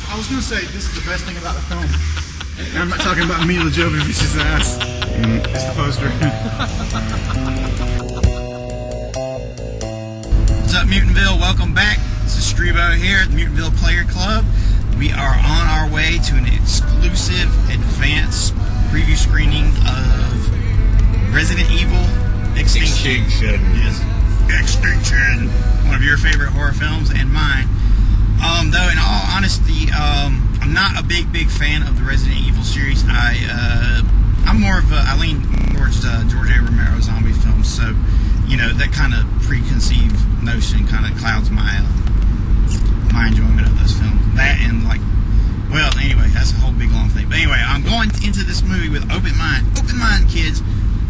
I was going to say, this is the best thing about the film. And I'm not talking about Mila Jovovich's ass. It's the poster. What's up, Mutantville? Welcome back. This is Strebo here at the Mutantville Player Club. We are on our way to an exclusive advanced preview screening of Resident Evil Extinction. Yes. Extinction. One of your favorite horror films and mine. Though, in all honesty, I'm not a big fan of the Resident Evil series. I'm more of I lean towards George A. Romero zombie films, so you know that kind of preconceived notion kind of clouds my my enjoyment of those films. That and well, anyway, that's a whole big long thing. But anyway, I'm going into this movie with open mind, kids,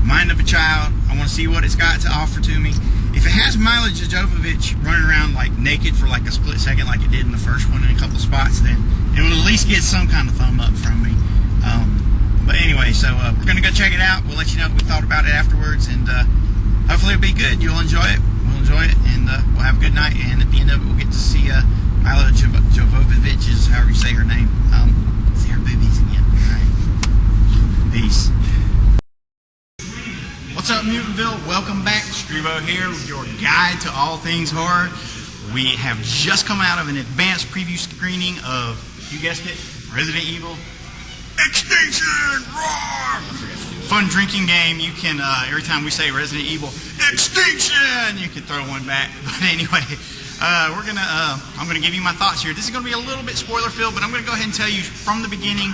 mind of a child. I want to see what it's got to offer to me. If it has Mila Jovovich running around naked for a split second like it did in the first one in a couple spots, then it will at least get some kind of thumb up from me. But anyway, so we're going to go check it out. We'll let you know what we thought about it afterwards, and hopefully it'll be good. You'll enjoy it. We'll enjoy it, and we'll have a good night. And at the end of it, we'll get to see Mila Jovovich, is however you say her name. See her boobies again. All right. Peace. What's up, Mutantville? Welcome back. Strebo here with your guide to all things horror. We have just come out of an advanced preview screening of, you guessed it, Resident Evil Extinction! Roar! Fun drinking game. You can, every time we say Resident Evil Extinction, you can throw one back. But anyway, I'm gonna give you my thoughts here. This is gonna be a little bit spoiler filled, but I'm gonna go ahead and tell you from the beginning.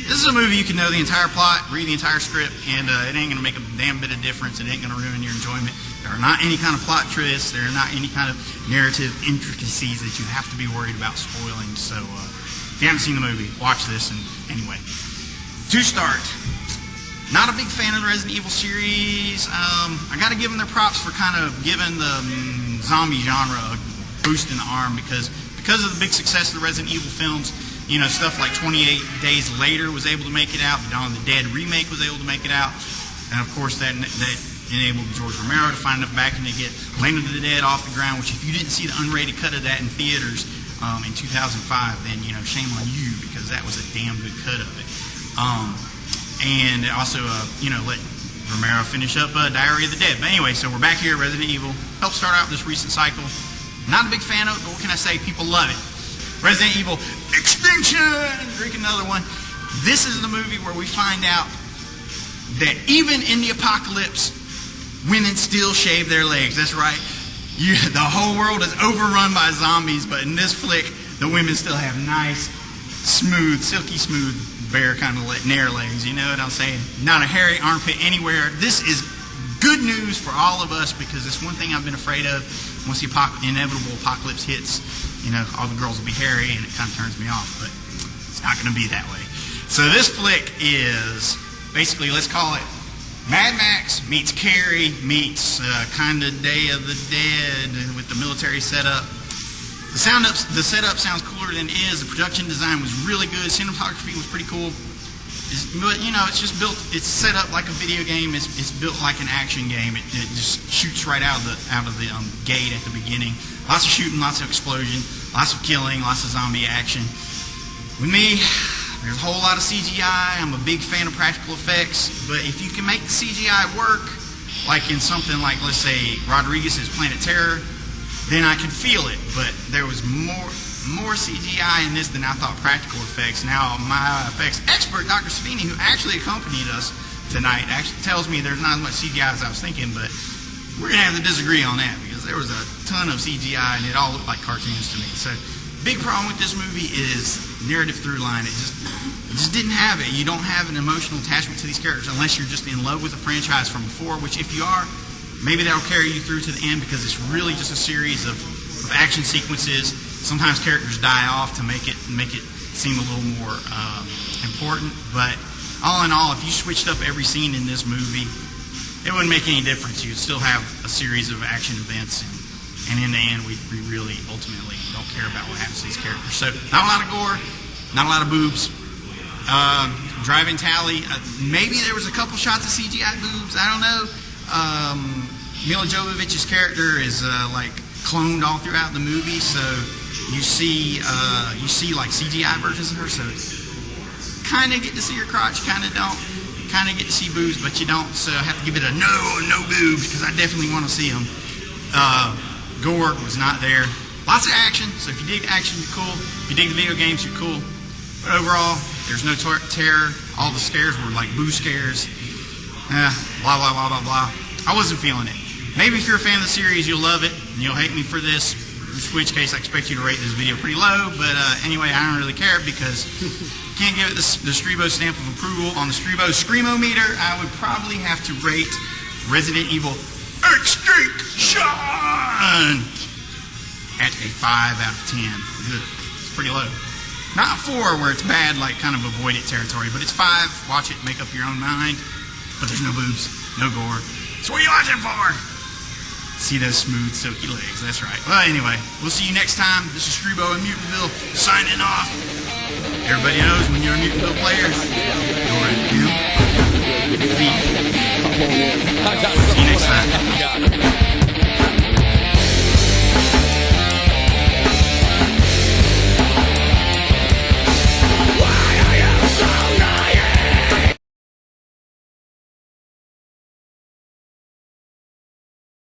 This is a movie you can know the entire plot, read the entire script, and it ain't going to make a damn bit of difference. It ain't going to ruin your enjoyment. There are not any kind of plot twists. There are not any kind of narrative intricacies that you have to be worried about spoiling. So if you haven't seen the movie, watch this. And anyway, to start, not a big fan of the Resident Evil series. I got to give them their props for kind of giving the zombie genre a boost in the arm because of the big success of the Resident Evil films. You know, stuff like 28 Days Later was able to make it out. The Dawn of the Dead remake was able to make it out. And, of course, that enabled George Romero to find enough backing to get Land of the Dead off the ground, which if you didn't see the unrated cut of that in theaters in 2005, then, you know, shame on you because that was a damn good cut of it. And also, you know, let Romero finish up Diary of the Dead. But anyway, so we're back here at Resident Evil. Helped start out this recent cycle. Not a big fan of it, but what can I say? People love it. Resident Evil Extinction! Drink another one. This is the movie where we find out that even in the apocalypse, women still shave their legs. That's right. The whole world is overrun by zombies, but in this flick, the women still have nice, smooth, silky smooth, bare kind of nair legs. You know what I'm saying? Not a hairy armpit anywhere. This is good news for all of us because it's one thing I've been afraid of. Once the inevitable apocalypse hits, you know, all the girls will be hairy and it kind of turns me off, but it's not going to be that way. So this flick is basically, let's call it Mad Max meets Carrie meets kind of Day of the Dead with the military setup. The setup sounds cooler than it is. The production design was really good. Cinematography was pretty cool. But, you know, it's just built, it's set up like a video game. It's built like an action game. It just shoots right out of the gate at the beginning. Lots of shooting, lots of explosion, lots of killing, lots of zombie action. With me, there's a whole lot of CGI. I'm a big fan of practical effects. But if you can make the CGI work, like in something like, let's say, Rodriguez's Planet Terror, then I could feel it. But there was more CGI in this than I thought practical effects. Now, my effects expert, Dr. Savini, who actually accompanied us tonight, actually tells me there's not as much CGI as I was thinking, but we're going to have to disagree on that because there was a ton of CGI and it all looked like cartoons to me. So, big problem with this movie is narrative through line. It just didn't have it. You don't have an emotional attachment to these characters unless you're just in love with the franchise from before, which if you are, maybe that'll carry you through to the end because it's really just a series of action sequences. Sometimes characters die off to make it seem a little more important. But all in all, if you switched up every scene in this movie, it wouldn't make any difference. You'd still have a series of action events, and in the end, we really ultimately don't care about what happens to these characters. So not a lot of gore, not a lot of boobs. Driving tally, maybe there was a couple shots of CGI boobs. I don't know. Mila Jovovich's character is cloned all throughout the movie, so you see like CGI versions of her, so kind of get to see her crotch, kind of don't. Kind of get to see boobs, but you don't, so I have to give it a no boobs, because I definitely want to see them. Gore was not there. Lots of action, so if you dig the action, you're cool. If you dig the video games, you're cool. But overall, there's no terror. All the scares were like boo scares. Blah, blah, blah, blah, blah. I wasn't feeling it. Maybe if you're a fan of the series, you'll love it, and you'll hate me for this, in which case I expect you to rate this video pretty low, but anyway, I don't really care, because you can't give it the Stribo stamp of approval. On the Stribo Screamometer, I would probably have to rate Resident Evil Extinction at a 5 out of 10. It's pretty low. Not 4 where it's bad, like kind of avoid it territory, but it's 5. Watch it, make up your own mind. But there's no boobs, no gore. So what are you watching for? See those smooth, silky legs. That's right. Well, anyway, we'll see you next time. This is Stribo in Mutantville signing off. Everybody knows when you're a Mutantville player, you're a MVP. See you next time.